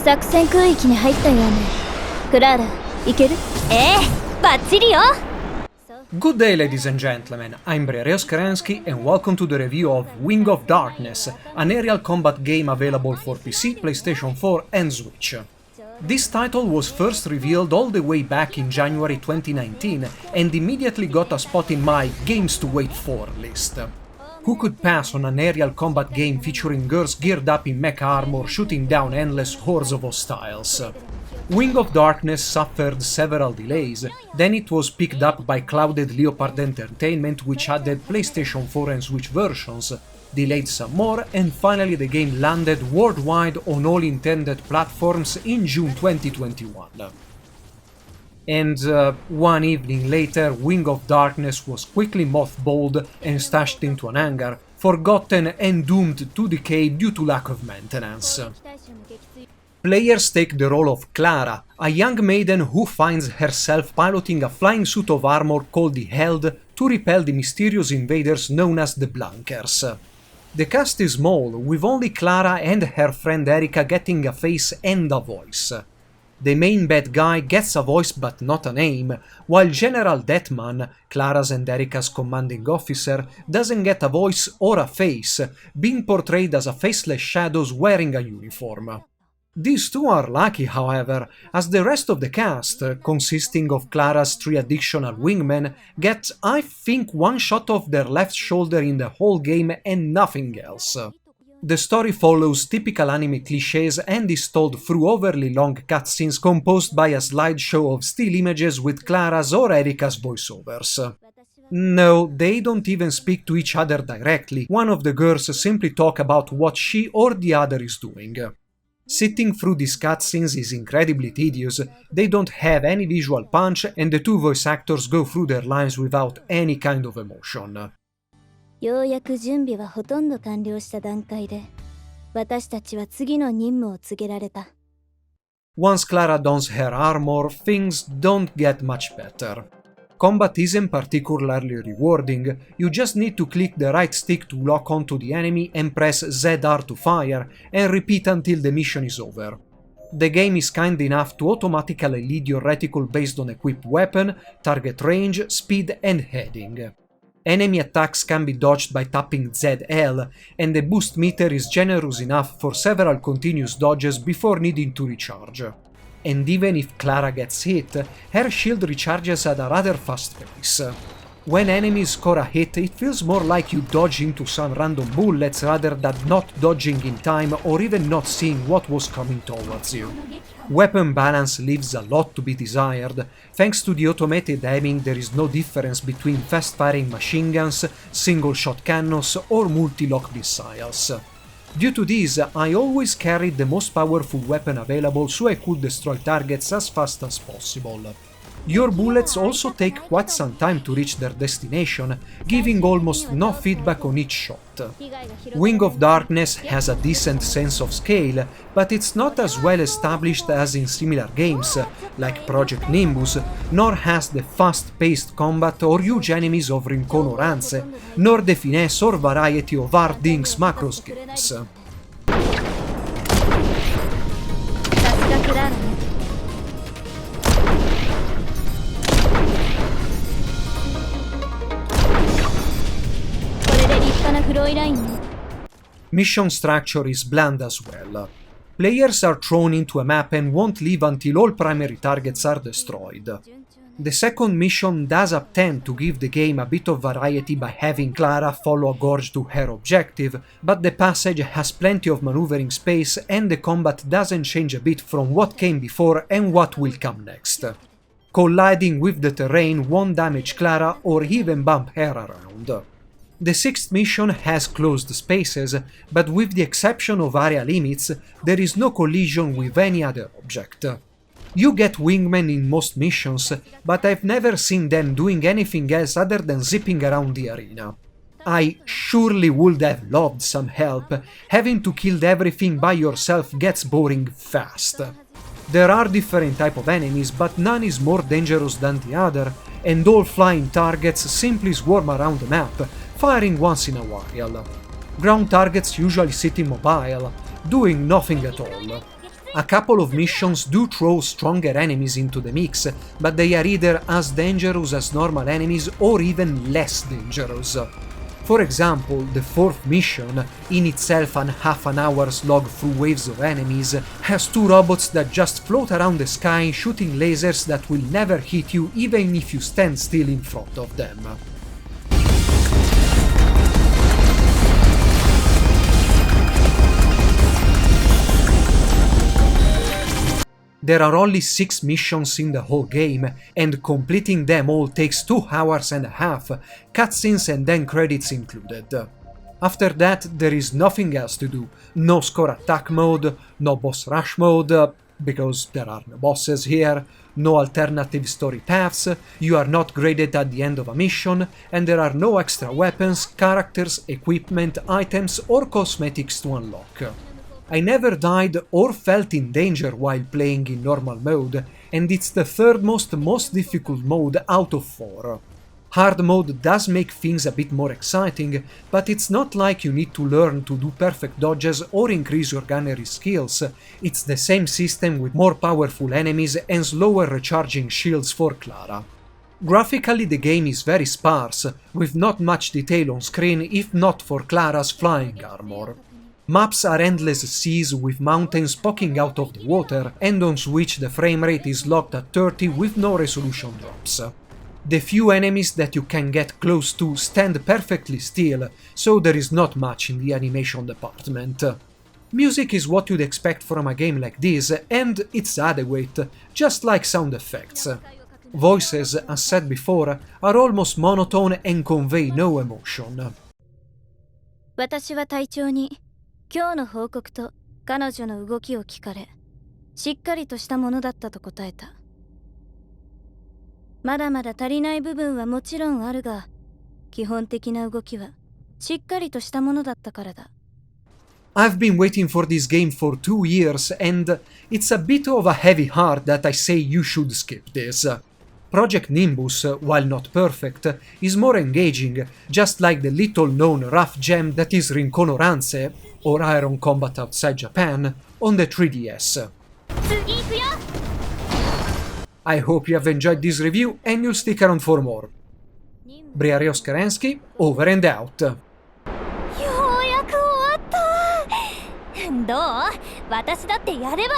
作戦空域に入ったようね。クラーラ、行ける？バッチリよ。 Good day, ladies and gentlemen, I'm Briareos Kerensky and welcome to the review of Wing of Darkness, an aerial combat game available for PC, PlayStation 4 and Switch. This title was first revealed all the way back in January 2019 and immediately got a spot in my Games to Wait For list. Who could pass on an aerial combat game featuring girls geared up in mecha armor shooting down endless hordes of hostiles? Wing of Darkness suffered several delays, then it was picked up by Clouded Leopard Entertainment, which added PlayStation 4 and Switch versions, delayed some more, and finally the game landed worldwide on all intended platforms in June 2021. And one evening later, Wing of Darkness was quickly mothballed and stashed into an hangar, forgotten and doomed to decay due to lack of maintenance. Players take the role of Clara, a young maiden who finds herself piloting a flying suit of armor called the Held to repel the mysterious invaders known as the Blankers. The cast is small, with only Clara and her friend Erika getting a face and a voice. The main bad guy gets a voice but not a name, while General Deathman, Clara's and Erika's commanding officer, doesn't get a voice or a face, being portrayed as a faceless shadow wearing a uniform. These two are lucky, however, as the rest of the cast, consisting of Clara's 3 additional wingmen, get, I think, one shot of their left shoulder in the whole game and nothing else. The story follows typical anime clichés and is told through overly long cutscenes composed by a slideshow of still images with Clara's or Erika's voiceovers. No, they don't even speak to each other directly, one of the girls simply talk about what she or the other is doing. Sitting through these cutscenes is incredibly tedious, they don't have any visual punch and the two voice actors go through their lines without any kind of emotion. ようやく準備はほとんど完了した段階で、私たちは次の任務を告げられた。Once Clara dons her armor, things don't get much better. Combat isn't particularly rewarding, you just need to click the right stick to lock onto the enemy and press ZR to fire, and repeat until the mission is over. The game is kind enough to automatically lead your reticule based on equipped weapon, target range, speed and heading. Enemy attacks can be dodged by tapping ZL, and the boost meter is generous enough for several continuous dodges before needing to recharge. And even if Clara gets hit, her shield recharges at a rather fast pace. When enemies score a hit, it feels more like you dodge into some random bullets rather than not dodging in time or even not seeing what was coming towards you. Weapon balance leaves a lot to be desired. Thanks to the automated aiming, there is no difference between fast-firing machine guns, single-shot cannons or multi-lock missiles. Due to this, I always carried the most powerful weapon available so I could destroy targets as fast as possible. Your bullets also take quite some time to reach their destination, giving almost no feedback on each shot. Wing of Darkness has a decent sense of scale, but it's not as well established as in similar games, like Project Nimbus, nor has the fast-paced combat or huge enemies of Rincon or Anse, nor the finesse or variety of Arding's Macros games. Mission structure is bland as well. Players are thrown into a map and won't leave until all primary targets are destroyed. The second mission does attempt to give the game a bit of variety by having Clara follow a gorge to her objective, but the passage has plenty of maneuvering space and the combat doesn't change a bit from what came before and what will come next. Colliding with the terrain won't damage Clara or even bump her around. The sixth mission has closed spaces, but with the exception of area limits, there is no collision with any other object. You get wingmen in most missions, but I've never seen them doing anything else other than zipping around the arena. I surely would have loved some help, having to kill everything by yourself gets boring fast. There are different types of enemies, but none is more dangerous than the other, and all flying targets simply swarm around the map, firing once in a while. Ground targets usually sit immobile, doing nothing at all. A couple of missions do throw stronger enemies into the mix, but they are either as dangerous as normal enemies or even less dangerous. For example, the fourth mission, in itself an half an hour slog through waves of enemies, has two robots that just float around the sky shooting lasers that will never hit you even if you stand still in front of them. There are only 6 missions in the whole game, and completing them all takes 2 hours and a half, cutscenes and then credits included. After that, there is nothing else to do. No score attack mode, no boss rush mode, because there are no bosses here, no alternative story paths, you are not graded at the end of a mission, and there are no extra weapons, characters, equipment, items or cosmetics to unlock. I never died or felt in danger while playing in normal mode, and it's the third most difficult mode out of 4. Hard mode does make things a bit more exciting, but it's not like you need to learn to do perfect dodges or increase your gunnery skills. It's the same system with more powerful enemies and slower recharging shields for Clara. Graphically the game is very sparse, with not much detail on screen if not for Clara's flying armor. Maps are endless seas with mountains poking out of the water, and on Switch the framerate is locked at 30 with no resolution drops. The few enemies that you can get close to stand perfectly still, so there is not much in the animation department. Music is what you'd expect from a game like this, and it's adequate, just like sound effects. Voices, as said before, are almost monotone and convey no emotion. 私は隊長に今日の報告と彼女の動きを聞かれ、しっかりとしたものだったと答えた。まだまだ足りない部分はもちろんあるが、基本的な動きはしっかりとしたものだったからだ。I've been waiting for this game for 2 years, and it's a bit of a heavy heart that I say you should skip this. Project Nimbus, while not perfect, is more engaging, just like the little-known rough gem that is Rincono Rance, or Iron Combat Outside Japan, on the 3DS. I hope you have enjoyed this review and you'll stick around for more. Briarios Kerensky, over and out. ようやく終わった。どう？私だってやれば。